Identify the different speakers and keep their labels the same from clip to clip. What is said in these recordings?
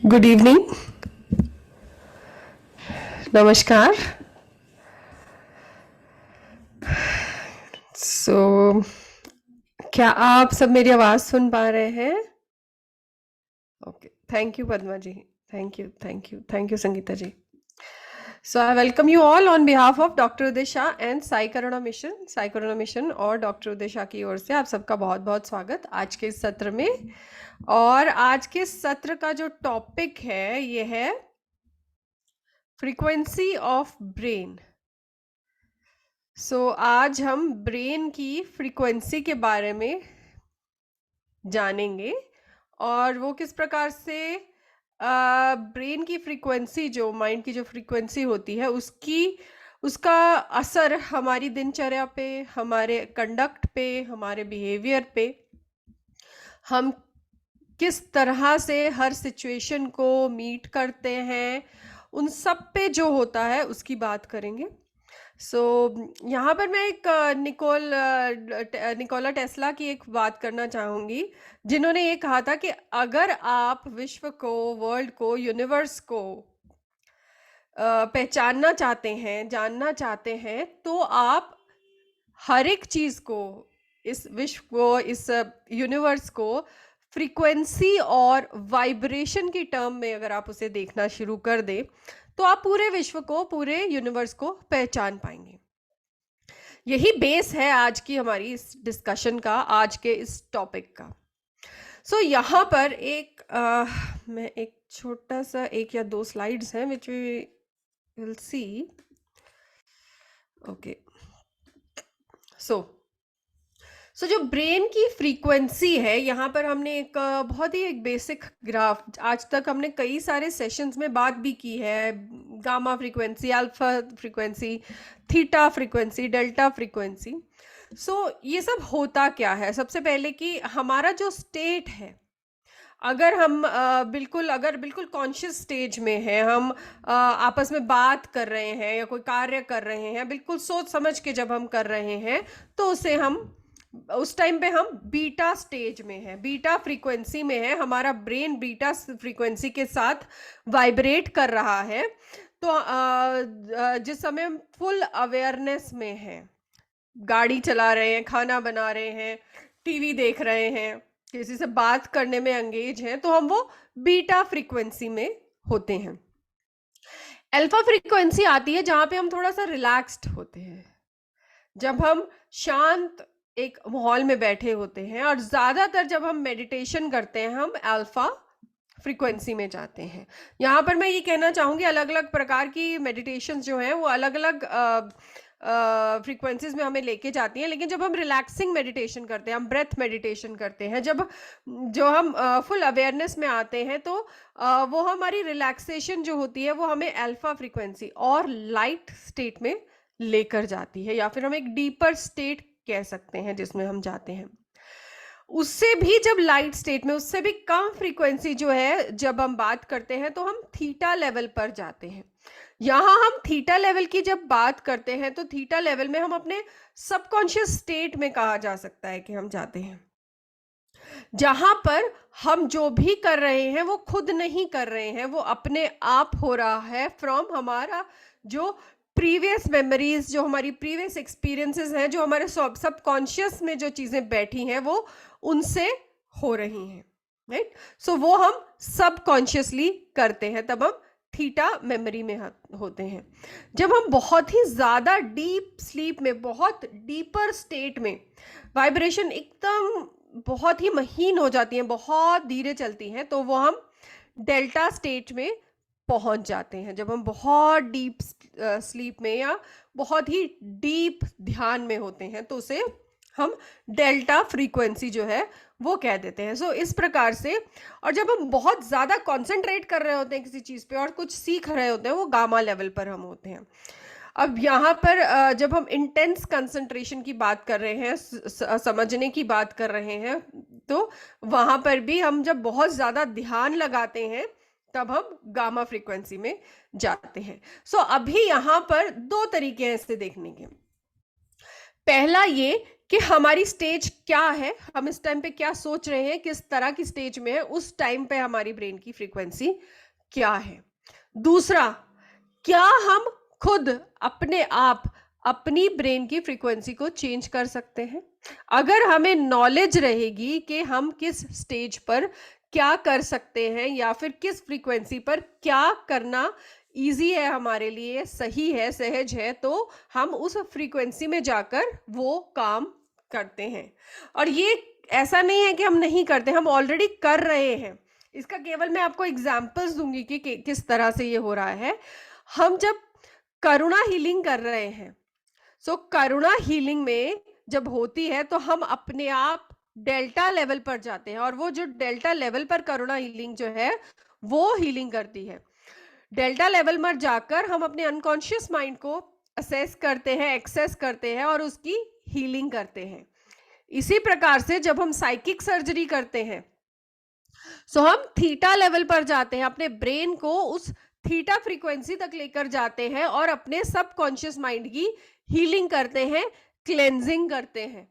Speaker 1: Good evening, नमस्कार। सो क्या आप सब मेरी आवाज़ सुन पा रहे हैं? Okay, thank you Padma ji, thank you Sangeeta ji. So I welcome you all on behalf of doctor Uday Shah and Sai Karuna mission और डॉक्टर उदय शाह की ओर से आप सबका बहुत बहुत स्वागत आज के इस सत्र में। और आज के सत्र का जो टॉपिक है ये है फ्रीक्वेंसी ऑफ ब्रेन। आज हम ब्रेन की फ्रीक्वेंसी के बारे में जानेंगे और वो किस प्रकार से ब्रेन की फ्रीक्वेंसी, जो माइंड की जो फ्रीक्वेंसी होती है, उसका असर हमारी दिनचर्या पे, हमारे कंडक्ट पे, हमारे बिहेवियर पे, हम किस तरह से हर सिचुएशन को मीट करते हैं, उन सब पे जो होता है उसकी बात करेंगे। यहाँ पर मैं एक निकोला टेस्ला की एक बात करना चाहूँगी, जिन्होंने ये कहा था कि अगर आप विश्व को, वर्ल्ड को, यूनिवर्स को पहचानना चाहते हैं, जानना चाहते हैं, तो आप हर एक चीज़ को, इस विश्व को, इस यूनिवर्स को फ्रीक्वेंसी और वाइब्रेशन की टर्म में अगर आप उसे देखना शुरू कर दें, तो आप पूरे विश्व को, पूरे यूनिवर्स को पहचान पाएंगे। यही बेस है आज की हमारी इस डिस्कशन का, आज के इस टॉपिक का। यहाँ पर मैं एक छोटा सा 1 या 2 स्लाइड्स हैं which we will see. Okay, so जो ब्रेन की फ्रीक्वेंसी है, यहाँ पर हमने एक बहुत ही एक बेसिक ग्राफ, आज तक हमने कई सारे सेशंस में बात भी की है, gamma frequency, alpha frequency, theta frequency, delta frequency. ये सब होता क्या है? सबसे पहले कि हमारा जो स्टेट है, अगर हम बिल्कुल कॉन्शियस स्टेज में है, हम आपस में बात कर रहे हैं या कोई कार्य कर रहे हैं, बिल्कुल सोच समझ के जब हम कर रहे हैं, तो उस टाइम पे हम बीटा स्टेज में है, बीटा फ्रीक्वेंसी में है, हमारा ब्रेन बीटा फ्रीक्वेंसी के साथ वाइब्रेट कर रहा है। तो जिस समय हम फुल अवेयरनेस में हैं, गाड़ी चला रहे हैं, खाना बना रहे हैं, टीवी देख रहे हैं, किसी से बात करने में एंगेज हैं, तो हम वो बीटा फ्रीक्वेंसी में होते हैं। अल्फा फ्रीक्वेंसी आती है जहां पे हम थोड़ा सा रिलैक्स्ड होते हैं, जब हम शांत एक माहौल में बैठे होते हैं, और ज्यादातर जब हम मेडिटेशन करते हैं हम अल्फा फ्रीक्वेंसी में जाते हैं। यहाँ पर मैं ये कहना चाहूंगी, अलग अलग प्रकार की मेडिटेशन जो हैं वो अलग अलग फ्रीक्वेंसीज में हमें लेके जाती हैं, लेकिन जब हम रिलैक्सिंग मेडिटेशन करते हैं, हम ब्रेथ मेडिटेशन करते हैं, जो हम फुल अवेयरनेस में आते हैं, तो वो हमारी रिलैक्सेशन जो होती है वो हमें अल्फा फ्रीक्वेंसी और लाइट स्टेट में लेकर जाती है, या फिर हम एक डीपर स्टेट कह सकते हैं जिसमें हम जाते हैं। उससे भी जब लाइट स्टेट में, उससे भी कम फ्रीक्वेंसी जो है, जब हम बात करते हैं तो हम थीटा लेवल पर जाते हैं। यहाँ हम थीटा लेवल की जब बात करते हैं, तो थीटा लेवल में हम अपने सबकॉन्शियस स्टेट में कहा जा सकता है कि हम जाते हैं, जहां पर हम जो भी कर रहे हैं वो खुद नहीं कर रहे हैं, वो अपने आप हो रहा है फ्रॉम हमारा जो प्रीवियस मेमोरीज, जो हमारी प्रीवियस एक्सपीरियंसेस हैं, जो हमारे सबकॉन्शियस में जो चीजें बैठी हैं वो उनसे हो रही हैं, राइट। वो हम सबकॉन्शियसली करते हैं, तब हम थीटा मेमोरी में होते हैं। जब हम बहुत ही ज्यादा डीप स्लीप में, बहुत डीपर स्टेट में, वाइब्रेशन एकदम बहुत ही महीन हो जाती हैं, बहुत धीरे चलती हैं, तो वो हम डेल्टा स्टेट में पहुंच जाते हैं। जब हम बहुत डीप स्लीप में या बहुत ही डीप ध्यान में होते हैं, तो उसे हम डेल्टा फ्रीक्वेंसी जो है वो कह देते हैं। इस प्रकार से, और जब हम बहुत ज्यादा कंसंट्रेट कर रहे होते हैं किसी चीज पे और कुछ सीख रहे होते हैं, वो गामा लेवल पर हम होते हैं। अब यहाँ पर जब हम इंटेंस कंसंट्रेशन की बात कर रहे हैं, समझने की बात कर रहे हैं, तो वहां पर भी हम जब बहुत ज्यादा ध्यान लगाते हैं, तब हम गामा फ्रीक्वेंसी में जाते हैं। अभी यहाँ पर 2 तरीके हैं इसे देखने के। पहला ये कि हमारी स्टेज क्या है, हम इस टाइम पे क्या सोच रहे हैं, किस तरह की स्टेज में है, उस टाइम पे हमारी ब्रेन की फ्रीक्वेंसी क्या है। दूसरा, क्या हम खुद अपने आप अपनी ब्रेन की फ्रीक्वेंसी को चेंज कर सकते हैं? अगर हमें नॉलेज रहेगी कि हम किस स्टेज पर क्या कर सकते हैं या फिर किस फ्रीक्वेंसी पर क्या करना ईज़ी है हमारे लिए, सही है, सहज है, तो हम उस फ्रीक्वेंसी में जाकर वो काम करते हैं। और ये ऐसा नहीं है कि हम नहीं करते, हम ऑलरेडी कर रहे हैं। इसका केवल मैं आपको एग्ज़ाम्पल्स दूँगी कि किस तरह से ये हो रहा है। हम जब करुणा हीलिंग कर रहे हैं, सो करुणा हीलिंग में जब होती है तो हम अपने आप डेल्टा लेवल पर जाते हैं, और वो जो डेल्टा लेवल पर करुणा हीलिंग जो है वो हीलिंग करती है। डेल्टा लेवल पर जाकर हम अपने अनकॉन्शियस माइंड को असेस करते हैं, एक्सेस करते हैं और उसकी हीलिंग करते हैं। इसी प्रकार से जब हम साइकिक सर्जरी करते हैं, सो हम थीटा लेवल पर जाते हैं, अपने ब्रेन को उस थीटा फ्रीक्वेंसी तक लेकर जाते हैं और अपने सबकॉन्शियस माइंड की हीलिंग करते हैं, क्लेंजिंग करते हैं।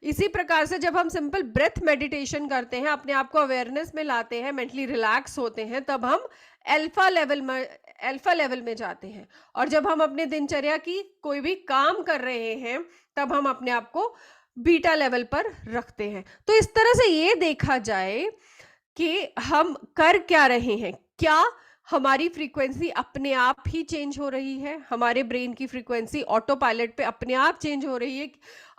Speaker 1: इसी प्रकार से जब हम सिंपल ब्रेथ मेडिटेशन करते हैं, अपने आप को अवेयरनेस में लाते हैं, मेंटली रिलैक्स होते हैं, तब हम अल्फा लेवल में जाते हैं। और जब हम अपने दिनचर्या की कोई भी काम कर रहे हैं, तब हम अपने आप को बीटा लेवल पर रखते हैं। तो इस तरह से ये देखा जाए कि हम कर क्या रहे हैं, क्या हमारी फ्रीक्वेंसी अपने आप ही चेंज हो रही है, हमारे ब्रेन की फ्रीक्वेंसी ऑटो पायलट पे अपने आप चेंज हो रही है।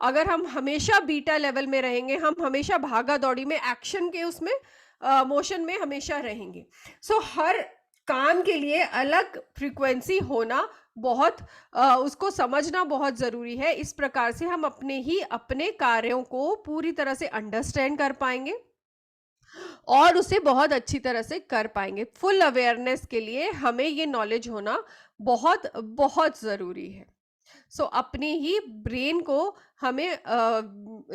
Speaker 1: अगर हम हमेशा बीटा लेवल में रहेंगे, हम हमेशा भागा दौड़ी में, एक्शन के उसमें मोशन में हमेशा रहेंगे। सो हर काम के लिए अलग फ्रीक्वेंसी होना बहुत उसको समझना बहुत जरूरी है। इस प्रकार से हम अपने कार्यों को पूरी तरह से अंडरस्टैंड कर पाएंगे और उसे बहुत अच्छी तरह से कर पाएंगे। फुल अवेयरनेस के लिए हमें ये नॉलेज होना बहुत बहुत ज़रूरी है। सो अपने ही ब्रेन को हमें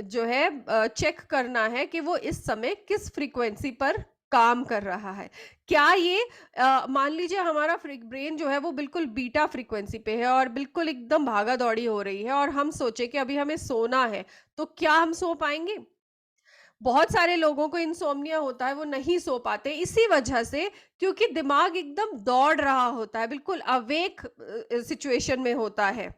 Speaker 1: जो है चेक करना है कि वो इस समय किस फ्रीक्वेंसी पर काम कर रहा है। क्या ये मान लीजिए हमारा ब्रेन जो है वो बिल्कुल बीटा फ्रीक्वेंसी पे है और बिल्कुल एकदम भागा दौड़ी हो रही है, और हम सोचे कि अभी हमें सोना है, तो क्या हम सो पाएंगे? बहुत सारे लोगों को इंसोम्निया होता है, वो नहीं सो पाते इसी वजह से, क्योंकि दिमाग एकदम दौड़ रहा होता है, बिल्कुल अवेक सिचुएशन में होता है।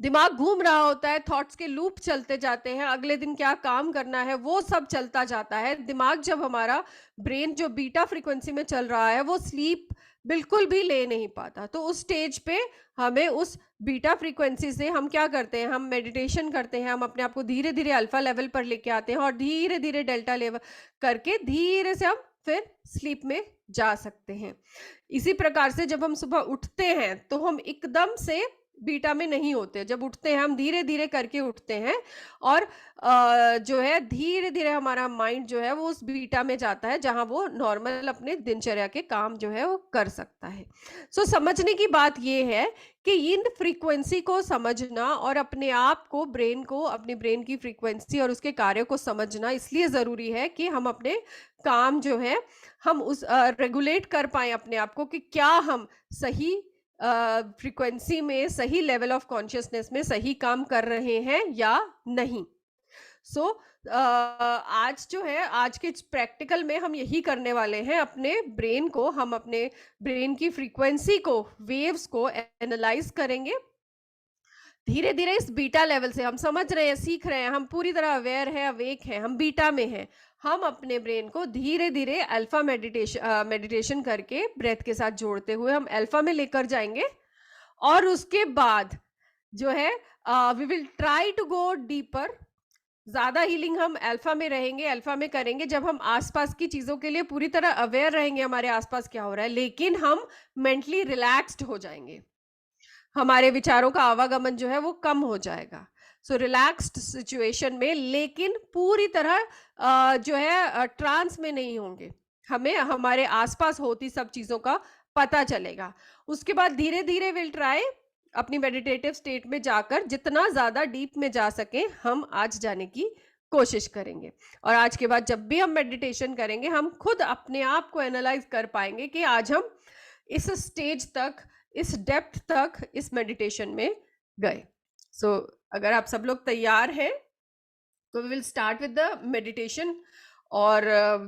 Speaker 1: दिमाग घूम रहा होता है, थॉट्स के लूप चलते जाते हैं, अगले दिन क्या काम करना है वो सब चलता जाता है। दिमाग जब हमारा ब्रेन जो बीटा फ्रीक्वेंसी में चल रहा है वो स्लीप बिल्कुल भी ले नहीं पाता। तो उस स्टेज पे हमें उस बीटा फ्रीक्वेंसी से हम क्या करते हैं, हम मेडिटेशन करते हैं, हम अपने आप को धीरे धीरे अल्फा लेवल पर लेके आते हैं और धीरे धीरे डेल्टा लेवल करके धीरे से हम फिर स्लीप में जा सकते हैं। इसी प्रकार से जब हम सुबह उठते हैं तो हम एकदम से बीटा में नहीं होते। जब उठते हैं हम धीरे धीरे करके उठते हैं और जो है धीरे धीरे हमारा माइंड जो है वो उस बीटा में जाता है, जहां वो नॉर्मल अपने दिनचर्या के काम जो है वो कर सकता है। सो समझने की बात ये है कि इन फ्रीक्वेंसी को समझना और अपने आप को, ब्रेन को, अपने ब्रेन की फ्रीक्वेंसी और उसके कार्य को समझना इसलिए ज़रूरी है कि हम अपने काम जो है हम उस रेगुलेट कर पाए अपने आप को, कि क्या हम सही फ्रीक्वेंसी में, सही लेवल ऑफ कॉन्शियसनेस में सही काम कर रहे हैं या नहीं। सो आज जो है, आज के प्रैक्टिकल में हम यही करने वाले हैं। अपने ब्रेन को, हम अपने ब्रेन की फ्रीक्वेंसी को, वेव्स को एनालाइज करेंगे धीरे धीरे। इस बीटा लेवल से हम समझ रहे हैं, सीख रहे हैं, हम पूरी तरह अवेयर है, अवेक है, हम बीटा में हैं। हम अपने ब्रेन को धीरे धीरे अल्फा मेडिटेशन करके ब्रेथ के साथ जोड़ते हुए हम अल्फा में लेकर जाएंगे, और उसके बाद जो है we will try to go deeper. ज्यादा हीलिंग हम अल्फा में रहेंगे, अल्फा में करेंगे जब हम आसपास की चीजों के लिए पूरी तरह अवेयर रहेंगे, हमारे आसपास क्या हो रहा है, लेकिन हम मेंटली रिलैक्स्ड हो जाएंगे, हमारे विचारों का आवागमन जो है वो कम हो जाएगा। सो रिलैक्स्ड सिचुएशन में, लेकिन पूरी तरह जो है ट्रांस में नहीं होंगे, हमें हमारे आसपास होती सब चीजों का पता चलेगा। उसके बाद धीरे धीरे विल ट्राई अपनी मेडिटेटिव स्टेट में जाकर जितना ज्यादा डीप में जा सके हम आज जाने की कोशिश करेंगे। और आज के बाद जब भी हम मेडिटेशन करेंगे, हम खुद अपने आप को एनालाइज कर पाएंगे कि आज हम इस स्टेज तक, इस डेप्थ तक इस मेडिटेशन में गए। सो अगर आप सब लोग तैयार हैं तो we will start with the meditation. और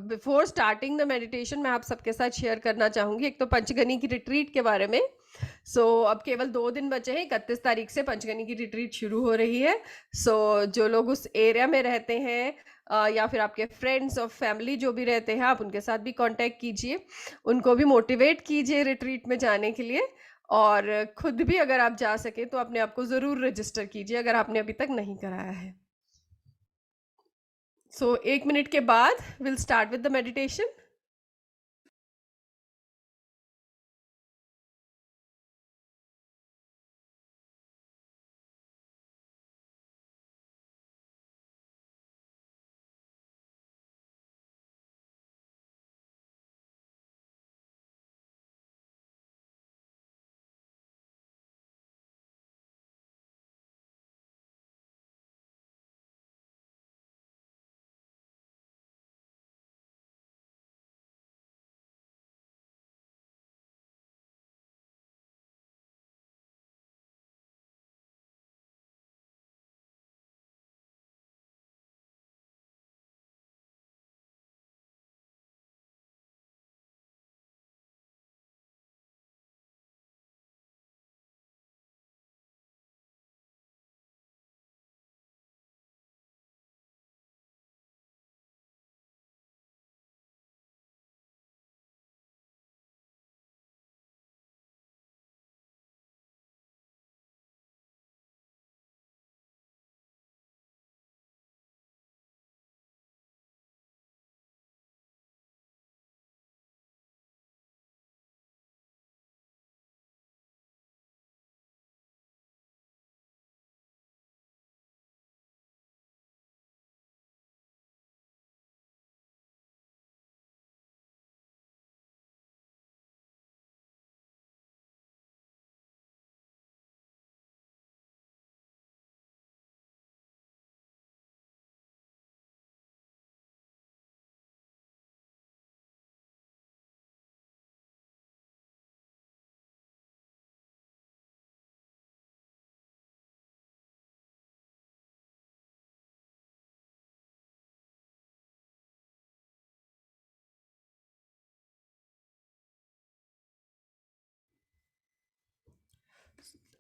Speaker 1: बिफोर स्टार्टिंग द मेडिटेशन मैं आप सबके साथ शेयर करना चाहूंगी एक तो पंचगनी की रिट्रीट के बारे में। अब केवल 2 दिन बचे हैं, 31 तारीख से पंचगनी की रिट्रीट शुरू हो रही है। जो लोग उस एरिया में रहते हैं या फिर आपके फ्रेंड्स और फैमिली जो भी रहते हैं, आप उनके साथ भी कांटेक्ट कीजिए, उनको भी मोटिवेट कीजिए रिट्रीट में जाने के लिए। और खुद भी अगर आप जा सके तो अपने आप को ज़रूर रजिस्टर कीजिए अगर आपने अभी तक नहीं कराया है। 1 मिनट के बाद will start with the meditation.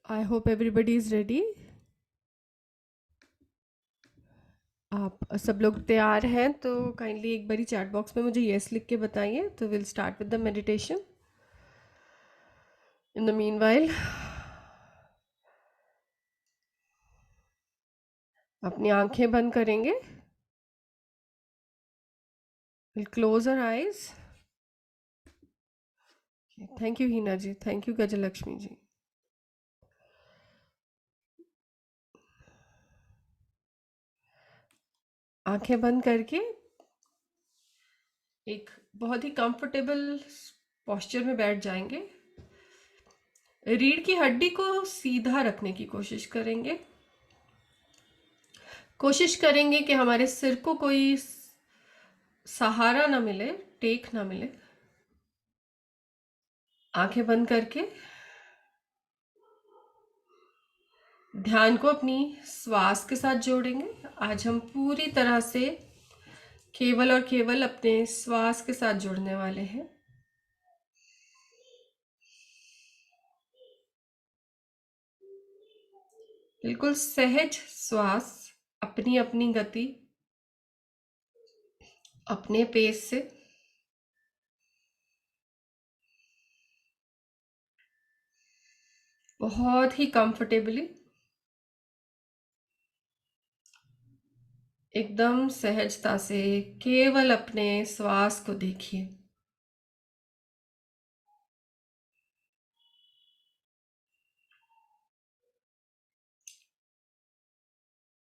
Speaker 1: I hope everybody is ready. आप सब लोग तैयार हैं तो काइंडली एक बारी चैट बॉक्स में मुझे यस लिख के बताइए, तो will start with the meditation. In the meanwhile अपनी आंखें बंद करेंगे। Will close our eyes. Thank you Heena ji, thank you Gajalakshmi ji. आंखें बंद करके एक बहुत ही कंफर्टेबल पोस्चर में बैठ जाएंगे। रीढ़ की हड्डी को सीधा रखने की कोशिश करेंगे। कोशिश करेंगे कि हमारे सिर को कोई सहारा ना मिले, टेक ना मिले। आंखें बंद करके ध्यान को अपनी श्वास के साथ जोड़ेंगे। आज हम पूरी तरह से केवल और केवल अपने श्वास के साथ जुड़ने वाले हैं। बिल्कुल सहज श्वास, अपनी अपनी गति, अपने पेस से। बहुत ही कंफर्टेबली, एकदम सहजता से केवल अपने श्वास को देखिए।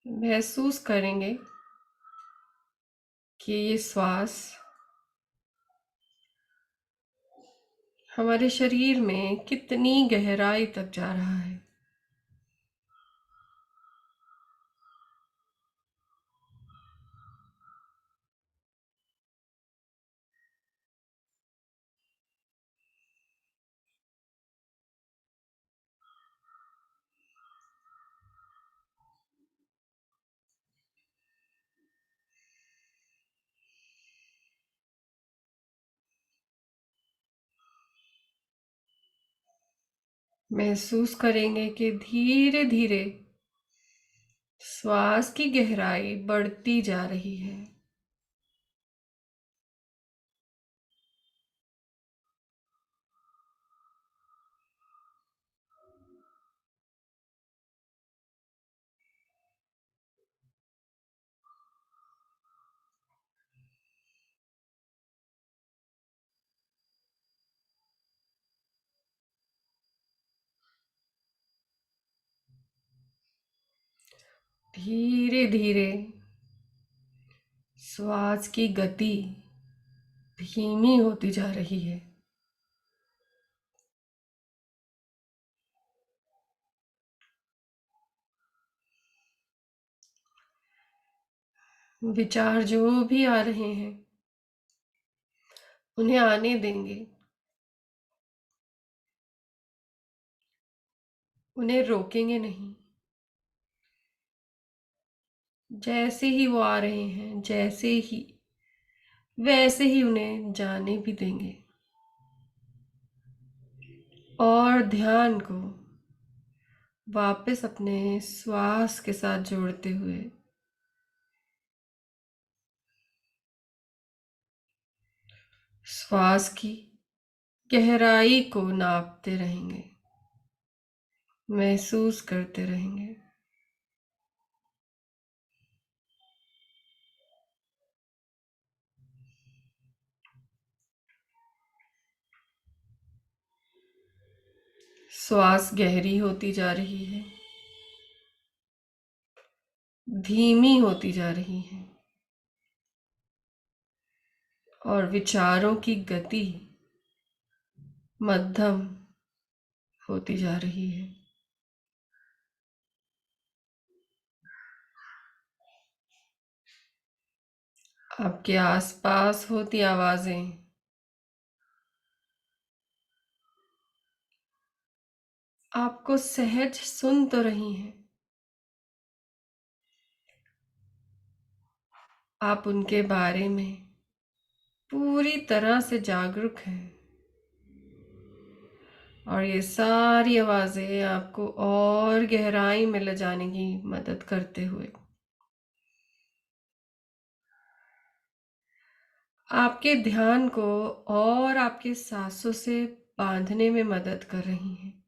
Speaker 1: महसूस करेंगे कि ये श्वास हमारे शरीर में कितनी गहराई तक जा रहा है। महसूस करेंगे कि धीरे धीरे श्वास की गहराई बढ़ती जा रही है। धीरे धीरे श्वास की गति धीमी होती जा रही है। विचार जो भी आ रहे हैं उन्हें आने देंगे, उन्हें रोकेंगे नहीं। जैसे ही वो आ रहे हैं, जैसे ही वैसे ही उन्हें जाने भी देंगे और ध्यान को वापस अपने श्वास के साथ जोड़ते हुए श्वास की गहराई को नापते रहेंगे, महसूस करते रहेंगे। श्वास गहरी होती जा रही है, धीमी होती जा रही है और विचारों की गति मध्यम होती जा रही है। आपके आसपास होती आवाजें आपको सहज सुन तो रही हैं, आप उनके बारे में पूरी तरह से जागरूक हैं और ये सारी आवाजें आपको और गहराई में ले जाने की मदद करते हुए आपके ध्यान को और आपके सांसों से बांधने में मदद कर रही हैं।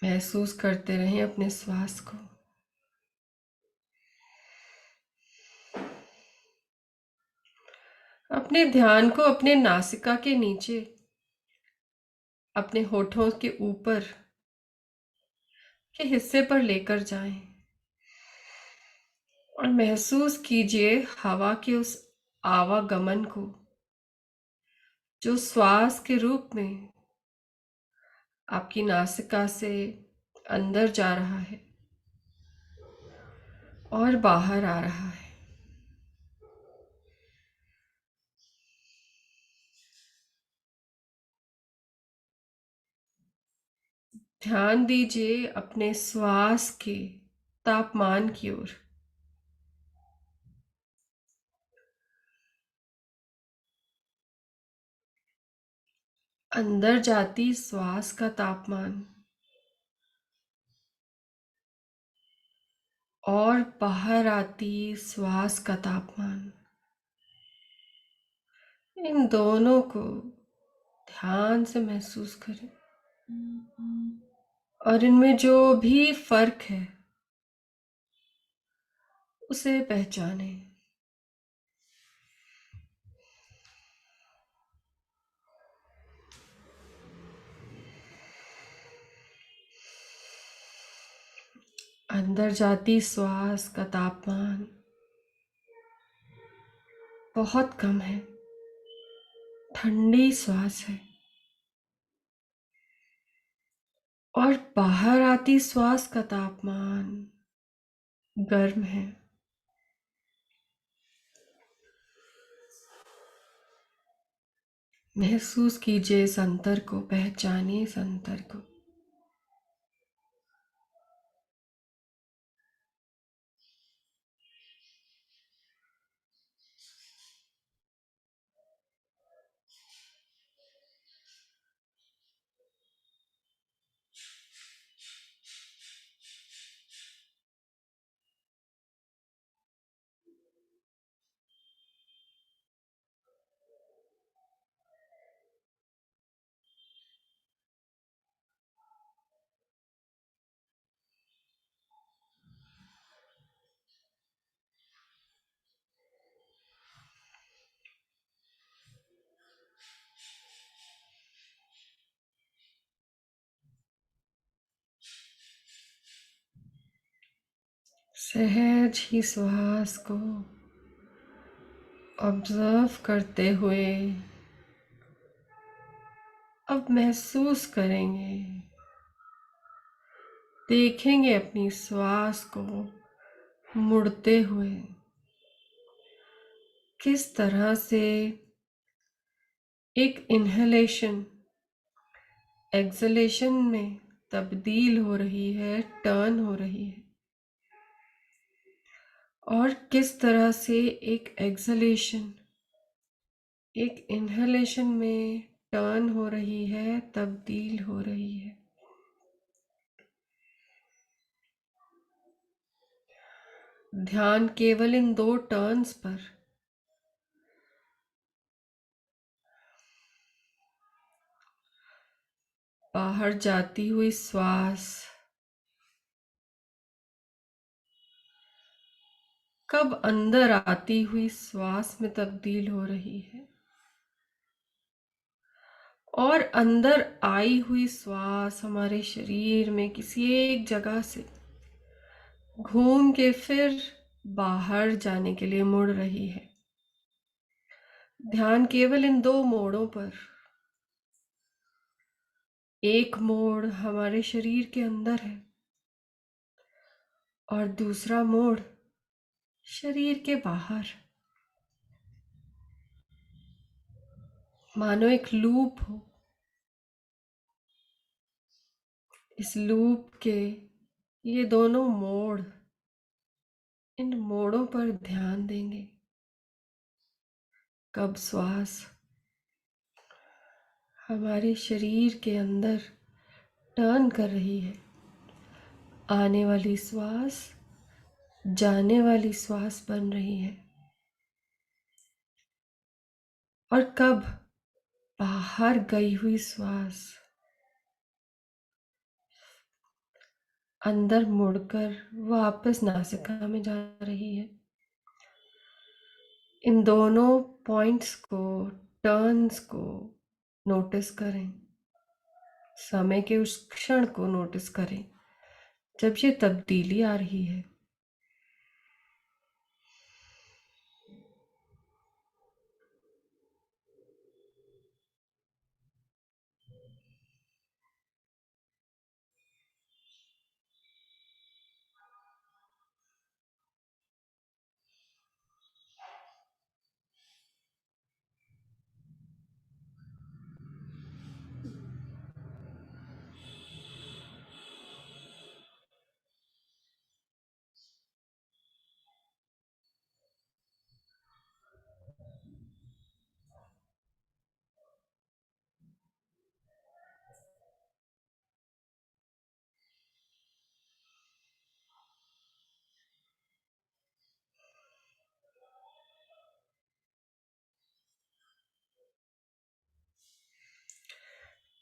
Speaker 1: महसूस करते रहें अपने श्वास को। अपने ध्यान को अपने नासिका के नीचे, अपने होठों के ऊपर के हिस्से पर लेकर जाएं और महसूस कीजिए हवा के उस आवागमन को जो श्वास के रूप में आपकी नासिका से अंदर जा रहा है और बाहर आ रहा है। ध्यान दीजिए अपने श्वास के तापमान की ओर। अंदर जाती श्वास का तापमान और बाहर आती श्वास का तापमान, इन दोनों को ध्यान से महसूस करें और इनमें जो भी फर्क है उसे पहचाने। अंदर जाती श्वास का तापमान बहुत कम है, ठंडी श्वास है और बाहर आती श्वास का तापमान गर्म है। महसूस कीजिए इस अंतर को, पहचानिए इस अंतर को। सहज ही श्वास को ऑब्जर्व करते हुए अब महसूस करेंगे, देखेंगे अपनी श्वास को मुड़ते हुए किस तरह से एक इन्हेलेशन एक्सलेशन में तब्दील हो रही है, टर्न हो रही है, और किस तरह से एक एक्सलेशन एक इन्हेलेशन में टर्न हो रही है, तब्दील हो रही है। ध्यान केवल इन दो टर्न्स पर, बाहर जाती हुई श्वास कब अंदर आती हुई श्वास में तब्दील हो रही है, और अंदर आई हुई श्वास हमारे शरीर में किसी एक जगह से घूम के फिर बाहर जाने के लिए मुड़ रही है। ध्यान केवल इन दो मोड़ों पर, एक मोड़ हमारे शरीर के अंदर है और दूसरा मोड़ शरीर के बाहर, मानो एक लूप हो। इस लूप के ये दोनों मोड़, इन मोड़ों पर ध्यान देंगे। कब श्वास हमारे शरीर के अंदर टर्न कर रही है, आने वाली श्वास जाने वाली श्वास बन रही है, और कब बाहर गई हुई श्वास अंदर मुड़कर वापस नासिका में जा रही है। इन दोनों पॉइंट्स को, टर्न्स को नोटिस करें। समय के उस क्षण को नोटिस करें जब ये तब्दीली आ रही है।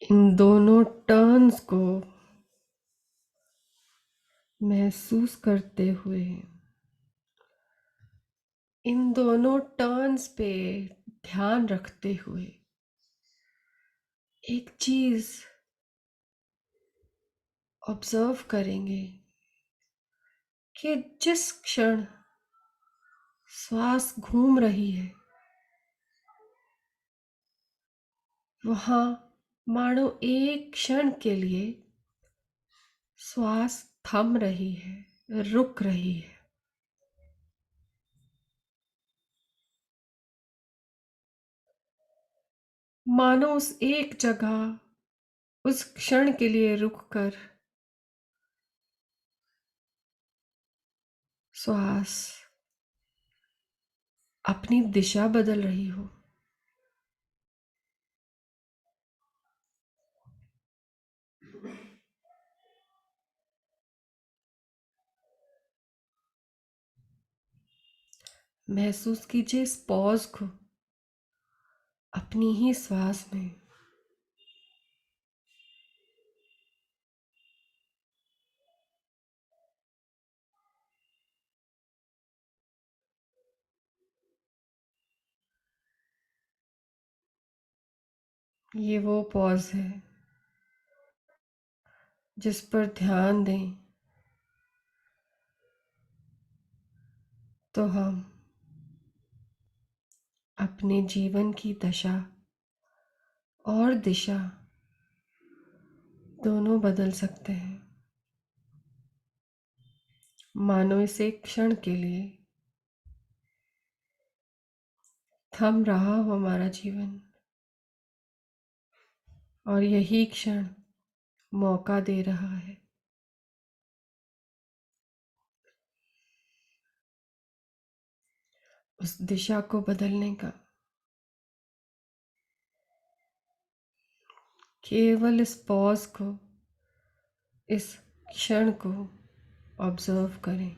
Speaker 1: इन दोनों टर्न्स को महसूस करते हुए, इन दोनों टर्न्स पे ध्यान रखते हुए एक चीज ऑब्जर्व करेंगे कि जिस क्षण श्वास घूम रही है, वहां मानो एक क्षण के लिए श्वास थम रही है, रुक रही है। मानो उस एक जगह उस क्षण के लिए रुककर श्वास अपनी दिशा बदल रही हो। महसूस कीजिए इस पॉज को अपनी ही श्वास में। ये वो पॉज है जिस पर ध्यान दें तो हम अपने जीवन की दशा और दिशा दोनों बदल सकते हैं। मानो इस एक क्षण के लिए थम रहा हो हमारा जीवन, और यही क्षण मौका दे रहा है उस दिशा को बदलने का। केवल इस पॉज को, इस क्षण को ऑब्जर्व करें।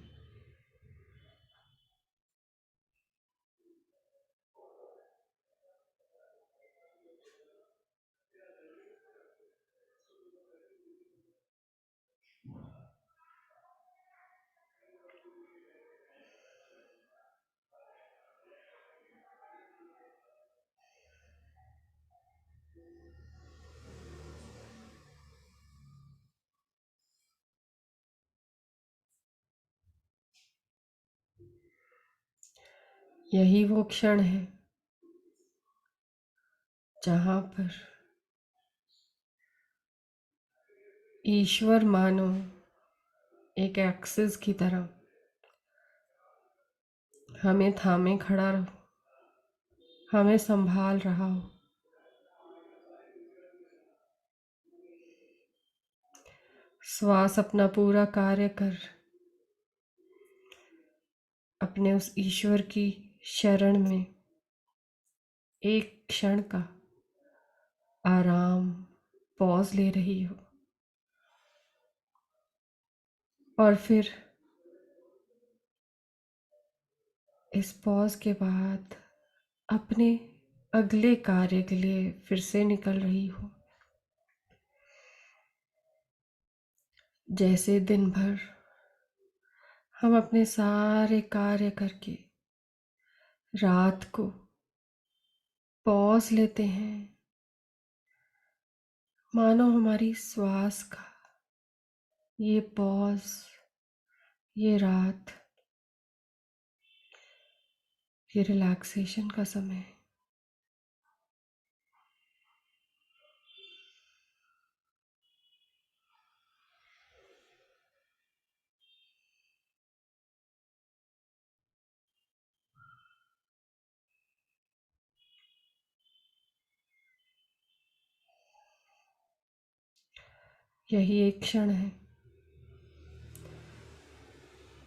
Speaker 1: यही वो क्षण है जहाँ पर ईश्वर मानो एक एक्सिस की तरह हमें थामे खड़ा रहो, हमें संभाल रहा हो। श्वास अपना पूरा कार्य कर अपने उस ईश्वर की शरण में एक क्षण का आराम, पॉज ले रही हो, और फिर इस पॉज के बाद अपने अगले कार्य के लिए फिर से निकल रही हो। जैसे दिन भर हम अपने सारे कार्य करके रात को पॉज लेते हैं, मानो हमारी श्वास का ये पॉज, ये रात, ये रिलैक्सेशन का समय है। यही एक क्षण है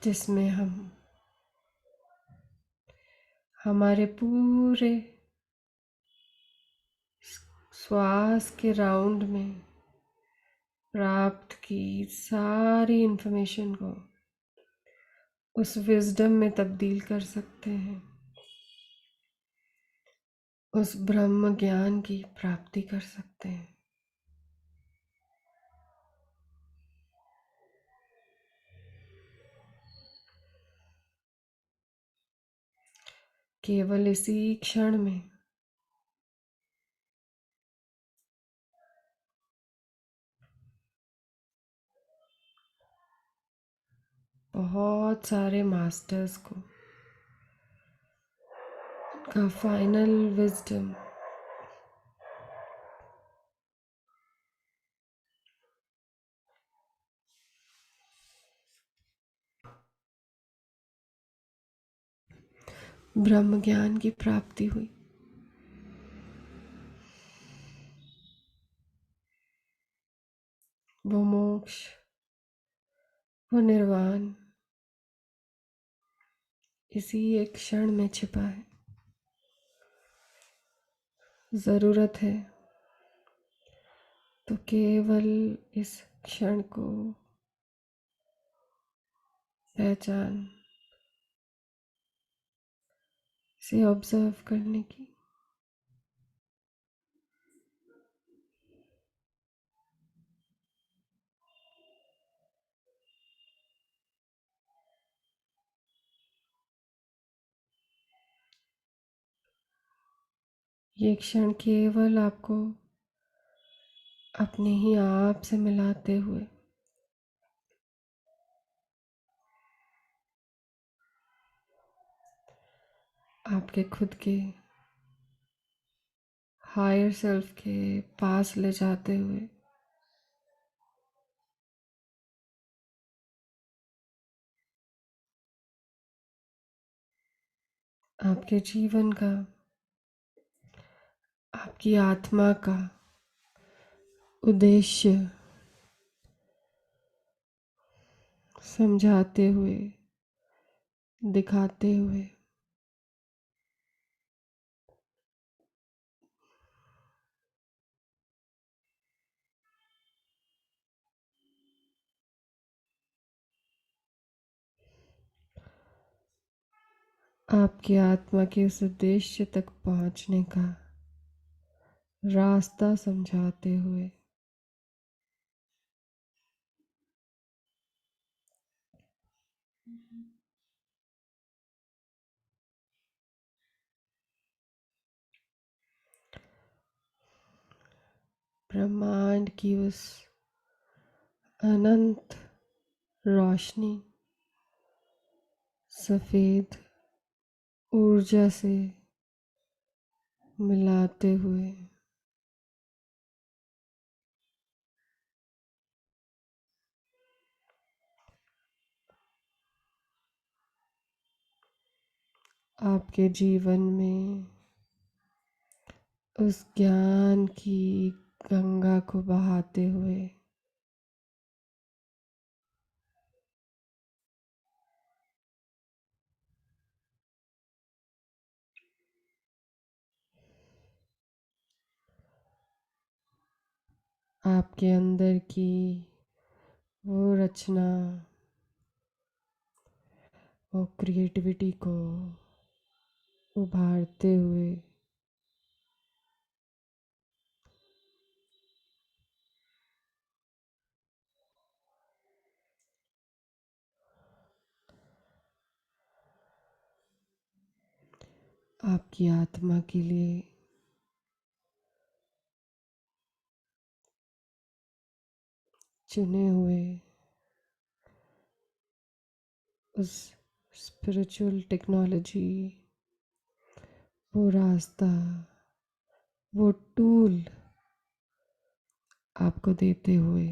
Speaker 1: जिसमें हम हमारे पूरे श्वास के राउंड में प्राप्त की सारी इन्फॉर्मेशन को उस विजडम में तब्दील कर सकते हैं, उस ब्रह्म ज्ञान की प्राप्ति कर सकते हैं। केवल इसी क्षण में बहुत सारे मास्टर्स को का फाइनल विजडम ब्रह्म ज्ञान की प्राप्ति हुई। वो मोक्ष, वो निर्वाण इसी एक क्षण में छिपा है। ज़रूरत है तो केवल इस क्षण को पहचान, इसे ऑब्जर्व करने की। ये क्षण केवल आपको अपने ही आप से मिलाते हुए आपके खुद के हायर सेल्फ के पास ले जाते हुए आपके जीवन का, आपकी आत्मा का उद्देश्य समझाते हुए, दिखाते हुए आपकी आत्मा के उस उद्देश्य तक पहुंचने का रास्ता समझाते हुए ब्रह्मांड की उस अनंत रोशनी, सफेद ऊर्जा से मिलाते हुए आपके जीवन में उस ज्ञान की गंगा को बहाते हुए आपके अंदर की वो रचना, वो क्रिएटिविटी को उभारते हुए आपकी आत्मा के लिए चुने हुए उस स्पिरिचुअल टेक्नोलॉजी, वो रास्ता, वो टूल आपको देते हुए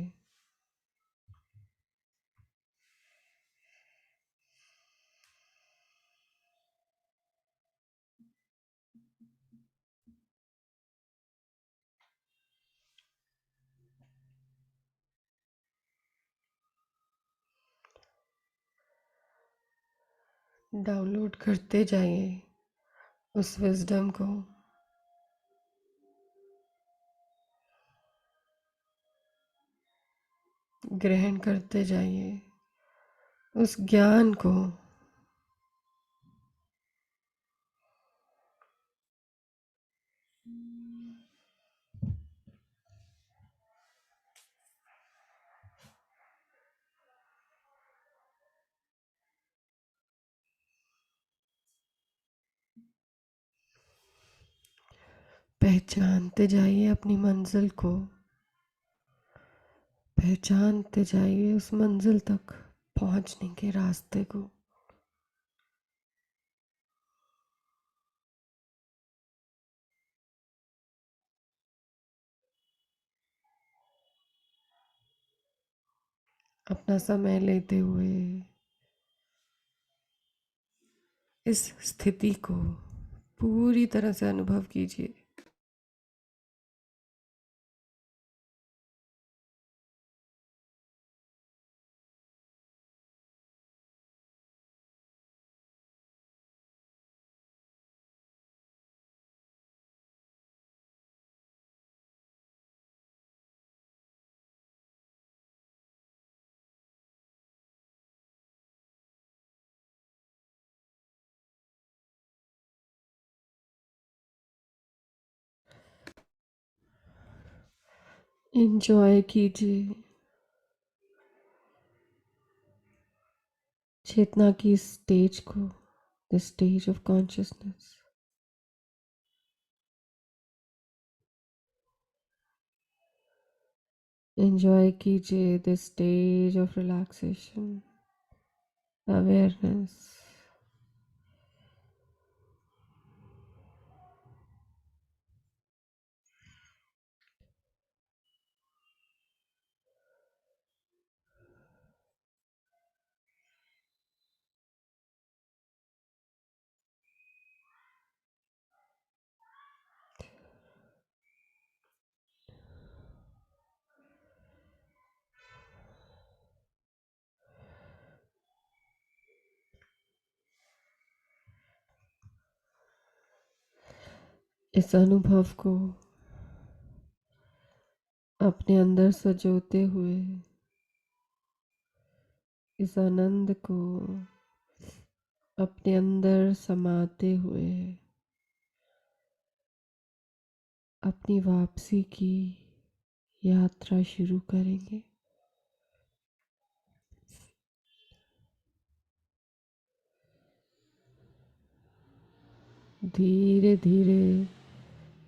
Speaker 1: डाउनलोड करते जाइए उस विजडम को, ग्रहण करते जाइए उस ज्ञान को। पहचानते जाइए अपनी मंजिल को, पहचानते जाइए उस मंजिल तक पहुंचने के रास्ते को। अपना समय लेते हुए इस स्थिति को पूरी तरह से अनुभव कीजिए। एंजॉय कीजिए चेतना की स्टेज को, the stage of consciousness. Enjoy कीजिए the stage of relaxation, awareness.
Speaker 2: इस अनुभव को अपने अंदर सजोते हुए, इस आनंद को अपने अंदर समाते हुए अपनी वापसी की यात्रा शुरू करेंगे। धीरे धीरे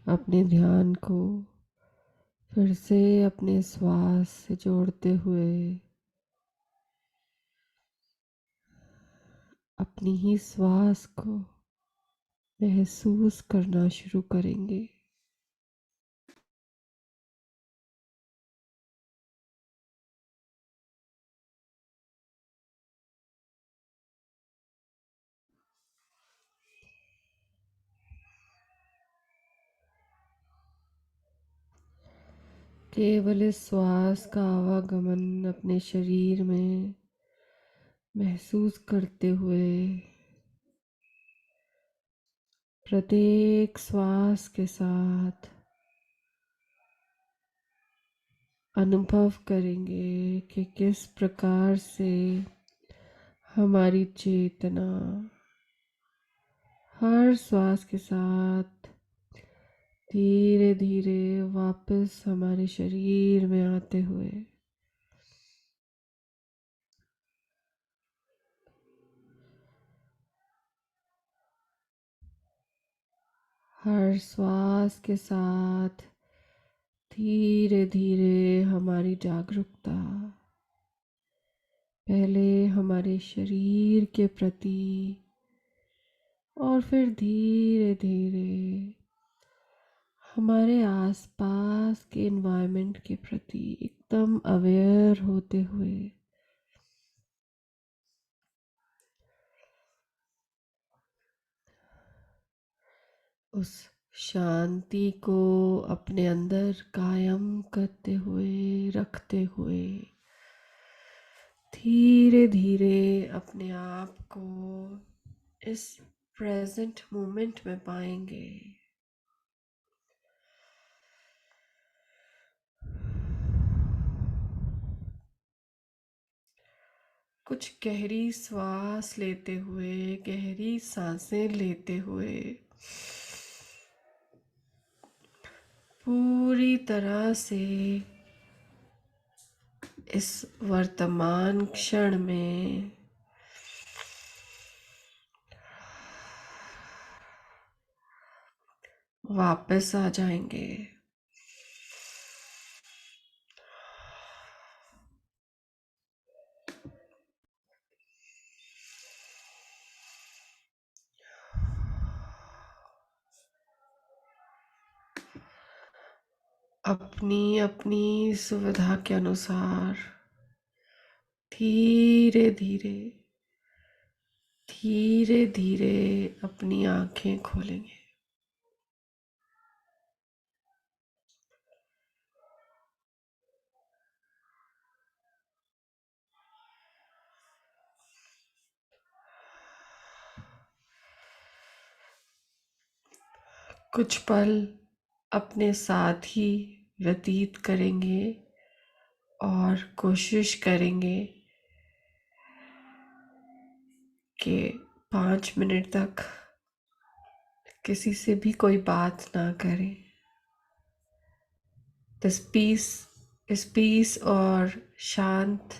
Speaker 2: अपने ध्यान को फिर से अपने श्वास से जोड़ते हुए अपनी ही श्वास को महसूस करना शुरू करेंगे। केवल इस श्वास का आवागमन अपने शरीर में महसूस करते हुए प्रत्येक श्वास के साथ अनुभव करेंगे कि किस प्रकार से हमारी चेतना हर श्वास के साथ धीरे धीरे वापस हमारे शरीर में आते हुए हर श्वास के साथ धीरे धीरे हमारी जागरूकता पहले हमारे शरीर के प्रति और फिर धीरे धीरे हमारे आसपास के एनवायरनमेंट के प्रति एकदम अवेयर होते हुए उस शांति को अपने अंदर कायम करते हुए रखते हुए धीरे धीरे अपने आप को इस प्रेजेंट मोमेंट में पाएंगे। कुछ गहरी श्वास लेते हुए, गहरी सांसें लेते हुए पूरी तरह से इस वर्तमान क्षण में वापस आ जाएंगे। अपनी अपनी सुविधा के अनुसार धीरे धीरे धीरे धीरे अपनी आंखें खोलेंगे। कुछ पल अपने साथ ही व्यतीत करेंगे और कोशिश करेंगे कि 5 मिनट तक किसी से भी कोई बात ना करें। इस पीस और शांत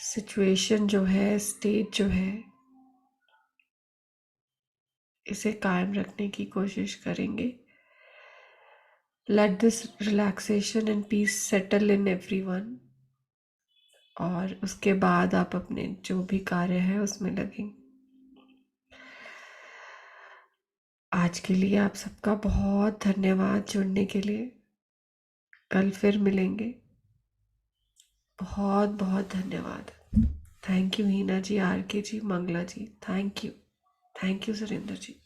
Speaker 2: सिचुएशन जो है, स्टेट जो है, इसे कायम रखने की कोशिश करेंगे। Let this relaxation and peace settle in everyone और उसके बाद आप अपने जो भी कार्य है उसमें लगें। आज के लिए आप सबका बहुत धन्यवाद जुड़ने के लिए। कल फिर मिलेंगे। बहुत बहुत धन्यवाद। Thank you Heena ji, R K ji, Mangala ji. Thank you Surendra ji.